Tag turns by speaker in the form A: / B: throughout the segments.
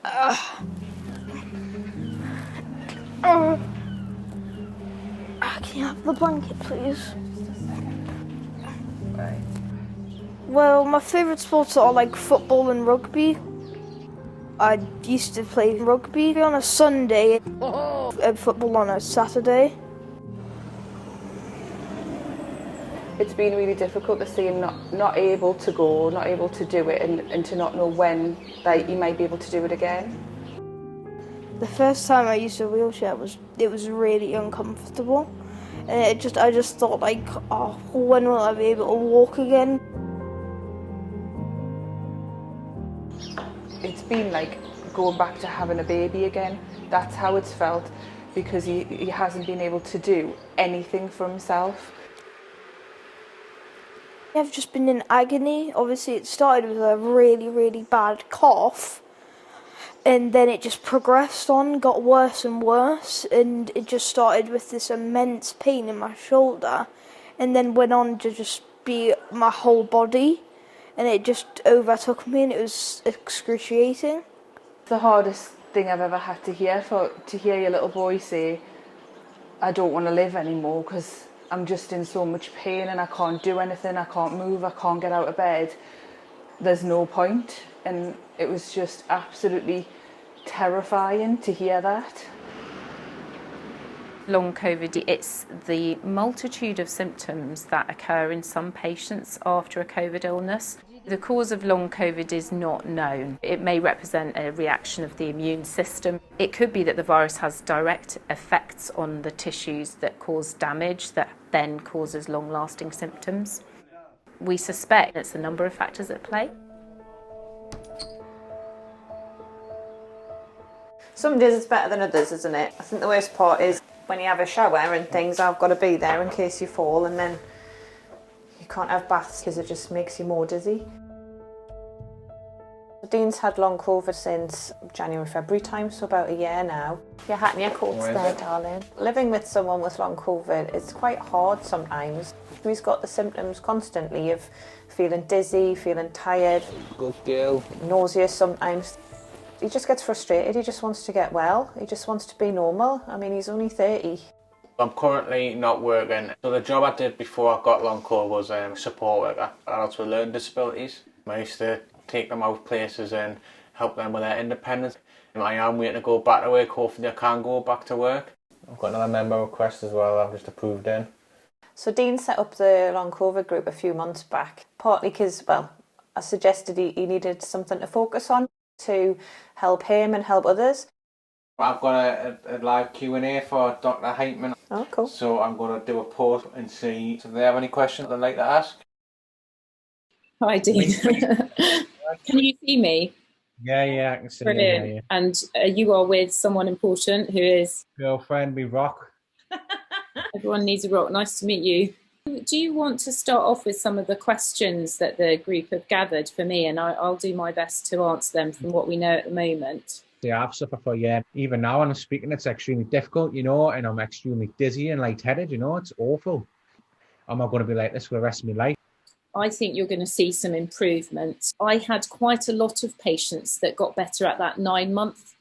A: Can you have the blanket, please?
B: Right.
A: Well, my favourite sports are like football and rugby. I used to play rugby on a Sunday and football on a Saturday.
B: It's been really difficult to see him not able to go, not able to do it, and to not know when he might be able to do it again.
A: The first time I used a wheelchair it was really uncomfortable, and I just thought like, oh, when will I be able to walk again?
B: It's been like going back to having a baby again. That's how it's felt, because he hasn't been able to do anything for himself.
A: I've just been in agony. Obviously, it started with a really, really bad cough, and then it just progressed on, got worse and worse, and it just started with this immense pain in my shoulder, and then went on to just be my whole body, and it just overtook me, and it was excruciating.
B: It's the hardest thing I've ever had to hear, to hear your little boy say, I don't want to live anymore because I'm just in so much pain and I can't do anything, I can't move, I can't get out of bed. There's no point. And it was just absolutely terrifying to hear that.
C: Long COVID, it's the multitude of symptoms that occur in some patients after a COVID illness. The cause of long COVID is not known. It may represent a reaction of the immune system. It could be that the virus has direct effects on the tissues that cause damage that then causes long-lasting symptoms. We suspect it's a number of factors at play.
D: Some days it's better than others, isn't it? I think the worst part is when you have a shower and things, I've got to be there in case you fall, and then you can't have baths because it just makes you more dizzy. Dean's had long COVID since January, February time, so about a year now. Your hat and your coat's there, darling. Living with someone with long COVID, it's quite hard sometimes. He's got the symptoms constantly of feeling dizzy, feeling tired,
E: Good girl.
D: nauseous sometimes. He just gets frustrated, he just wants to get well, he just wants to be normal. I mean, he's only 30.
E: I'm currently not working. So the job I did before I got long COVID was support worker, adults with learning disabilities. I used to take them out places and help them with their independence. I am waiting to go back to work, hopefully I can go back to work. I've got another member request as well, I've just approved in.
D: So Dean set up the long COVID group a few months back, partly because, well, I suggested he needed something to focus on to help him and help others.
E: I've got a live Q&A for Dr. Heitman.
D: Oh, cool.
E: So I'm going to do a post and see if they have any questions they'd like to ask.
F: Hi, Dean. Can you see me?
E: Yeah, I can see
F: Brilliant.
E: you. Yeah.
F: And you are with someone important who is...
E: Girlfriend, we rock.
F: Everyone needs a rock. Nice to meet you. Do you want to start off with some of the questions that the group have gathered for me, and I'll do my best to answer them from what we know at the moment?
G: Yeah, I've suffered for a year. Even now when I'm speaking, it's extremely difficult, and I'm extremely dizzy and lightheaded, it's awful. Am I going to be like this for the rest of my life?
F: I think you're going to see some improvement. I had quite a lot of patients that got better at that 9-month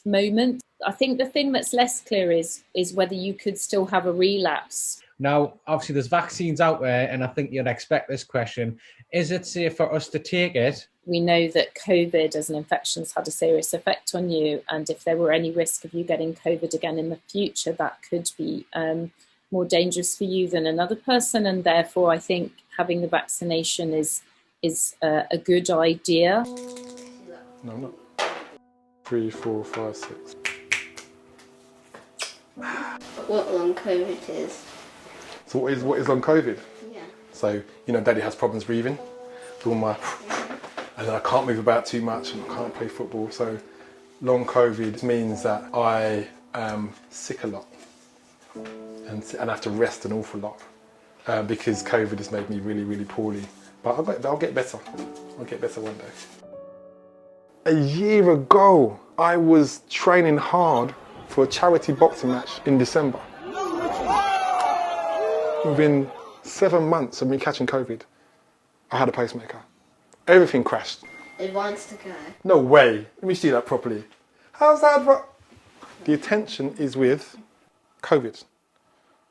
F: moment. I think the thing that's less clear is whether you could still have a relapse.
G: Now, obviously, there's vaccines out there, and I think you'd expect this question. Is it safe for us to take it?
F: We know that COVID as an infection has had a serious effect on you, and if there were any risk of you getting COVID again in the future, that could be more dangerous for you than another person, and therefore I think having the vaccination is a good idea.
H: No, I'm not. 3, 4, 5, 6.
I: What long COVID is?
H: So what is long COVID?
I: Yeah.
H: So, Daddy has problems breathing. And then I can't move about too much and I can't play football. So long COVID means that I am sick a lot and have to rest an awful lot because COVID has made me really, really poorly. But I'll get better. I'll get better one day. A year ago, I was training hard for a charity boxing match in December. Within 7 months of me catching COVID, I had a pacemaker. Everything crashed.
I: It wants to go.
H: No way. Let me see that properly. How's that? The attention is with COVID,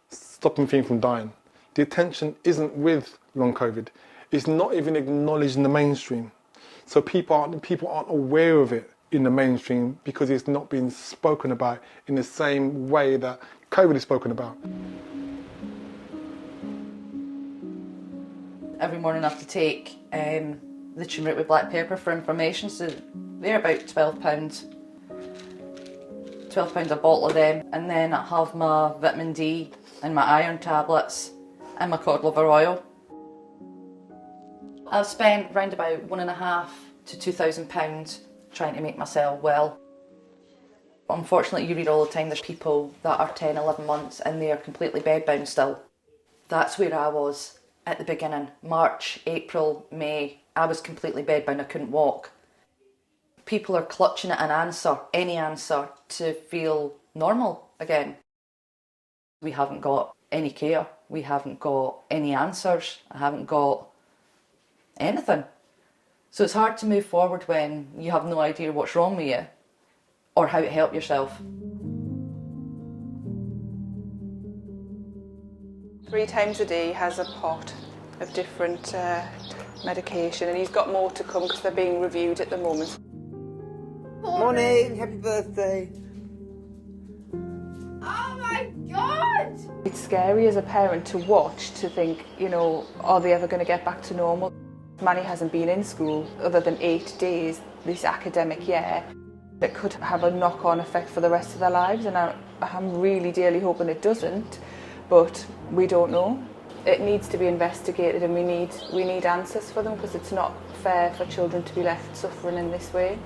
H: stopping people from dying. The attention isn't with long COVID. It's not even acknowledged in the mainstream. So people aren't aware of it in the mainstream because it's not being spoken about in the same way that COVID is spoken about.
J: Every morning I have to take the turmeric with black pepper for information, so they're about £12 a bottle of them, and then I have my vitamin D and my iron tablets and my cod liver oil. I've spent around about £1,500 to £2,000 trying to make myself well. Unfortunately, you read all the time there's people that are 10, 11 months and they are completely bedbound still. That's where I was at the beginning. March, April, May, I was completely bedbound, I couldn't walk. People are clutching at an answer, any answer, to feel normal again. We haven't got any care, we haven't got any answers, I haven't got anything. So it's hard to move forward when you have no idea what's wrong with you or how to help yourself.
B: 3 times a day he has a pot of different medication, and he's got more to come because they're being reviewed at the moment.
K: Morning, happy birthday.
A: Oh my god!
B: It's scary as a parent to watch, to think, you know, are they ever going to get back to normal? Manny hasn't been in school other than 8 days this academic year. It could have a knock-on effect for the rest of their lives, and I'm really dearly hoping it doesn't, but we don't know. It needs to be investigated, and we need answers for them, because it's not fair for children to be left suffering in this way.